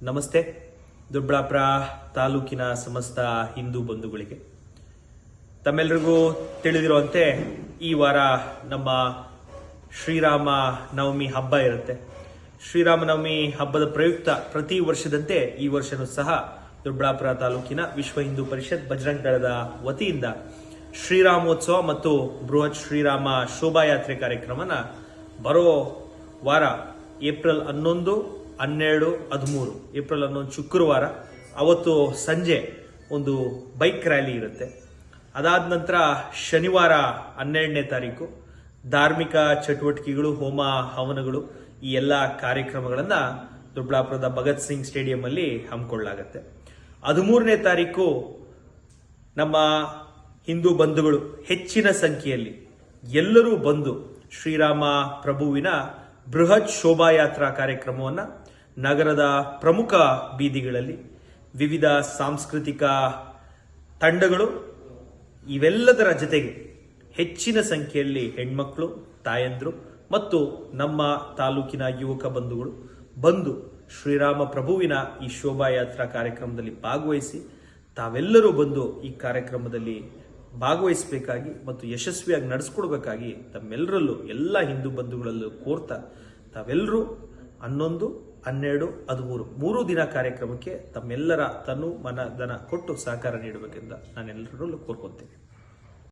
ನಮಸ್ತೆ. ದೊಡ್ಡಬಳ್ಳಾಪುರ ತಾಲೂಕಿನ ಸಮಸ್ತ ಹಿಂದೂ ಬಂಧುಗಳಿಗೆ ತಮ್ಮೆಲ್ಲರಿಗೂ ತಿಳಿದಿರುವಂತೆ ಈ ವಾರ ನಮ್ಮ ಶ್ರೀರಾಮ ನವಮಿ ಹಬ್ಬ ಇರುತ್ತೆ. ಶ್ರೀರಾಮ ನವಮಿ ಹಬ್ಬದ ಪ್ರಯುಕ್ತ ಪ್ರತಿ ವರ್ಷದಂತೆ ಈ ವರ್ಷನೂ ಸಹ ದೊಡ್ಡಬಳ್ಳಾಪುರ ತಾಲೂಕಿನ ವಿಶ್ವ ಹಿಂದೂ ಪರಿಷತ್ ಬಜರಂಗ ದಳದ ವತಿಯಿಂದ ಶ್ರೀರಾಮೋತ್ಸವ ಮತ್ತು ಬೃಹತ್ ಶ್ರೀರಾಮ ಶೋಭಾಯಾತ್ರೆ ಕಾರ್ಯಕ್ರಮನ ಬರೋ ವಾರ ಏಪ್ರಿಲ್ 11, 12, 13 ಏಪ್ರಿಲ್ 11 ಶುಕ್ರವಾರ ಅವತ್ತು ಸಂಜೆ ಒಂದು ಬೈಕ್ ರ್ಯಾಲಿ ಇರುತ್ತೆ. ಅದಾದ ನಂತರ ಶನಿವಾರ 12ನೇ ತಾರೀಕು ಧಾರ್ಮಿಕ ಚಟುವಟಿಕೆಗಳು, ಹೋಮ ಹವನಗಳು, ಈ ಎಲ್ಲ ಕಾರ್ಯಕ್ರಮಗಳನ್ನ ದೊಡ್ಡಬಳ್ಳಾಪುರದ ಭಗತ್ ಸಿಂಗ್ ಸ್ಟೇಡಿಯಂ ಅಲ್ಲಿ ಹಮ್ಮಿಕೊಳ್ಳಲಾಗುತ್ತೆ. 13ನೇ ತಾರೀಕು ನಮ್ಮ ಹಿಂದೂ ಬಂಧುಗಳು ಹೆಚ್ಚಿನ ಸಂಖ್ಯೆಯಲ್ಲಿ ಎಲ್ಲರೂ ಬಂದು ಶ್ರೀರಾಮ ಪ್ರಭುವಿನ ಬೃಹತ್ ಶೋಭಾಯಾತ್ರಾ ಕಾರ್ಯಕ್ರಮವನ್ನು ನಗರದ ಪ್ರಮುಖ ಬೀದಿಗಳಲ್ಲಿ ವಿವಿಧ ಸಾಂಸ್ಕೃತಿಕ ತಂಡಗಳು ಇವೆಲ್ಲದರ ಜೊತೆಗೆ ಹೆಚ್ಚಿನ ಸಂಖ್ಯೆಯಲ್ಲಿ ಹೆಣ್ಮಕ್ಳು, ತಾಯಂದ್ರು ಮತ್ತು ನಮ್ಮ ತಾಲೂಕಿನ ಯುವಕ ಬಂಧುಗಳು ಬಂದು ಶ್ರೀರಾಮ ಪ್ರಭುವಿನ ಈ ಶೋಭಾಯಾತ್ರಾ ಕಾರ್ಯಕ್ರಮದಲ್ಲಿ ಭಾಗವಹಿಸಿ ತಾವೆಲ್ಲರೂ ಬಂದು ಈ ಕಾರ್ಯಕ್ರಮದಲ್ಲಿ ಭಾಗವಹಿಸಬೇಕಾಗಿ ಮತ್ತು ಯಶಸ್ವಿಯಾಗಿ ನಡೆಸ್ಕೊಡ್ಬೇಕಾಗಿ ತಮ್ಮೆಲ್ಲರಲ್ಲೂ ಎಲ್ಲ ಹಿಂದೂ ಬಂಧುಗಳಲ್ಲೂ ಕೋರ್ತಾ ತಾವೆಲ್ಲರೂ 11, 12, 13 3 ದಿನ ಕಾರ್ಯಕ್ರಮಕ್ಕೆ ತಮ್ಮೆಲ್ಲರ ತನು ಮನ ಧನ ಕೊಟ್ಟು ಸಹಕಾರ ನೀಡಬೇಕೆಂದು ನಾನೆಲ್ಲರಲ್ಲೂ ಕೋರ್ಕೊತೇನೆ.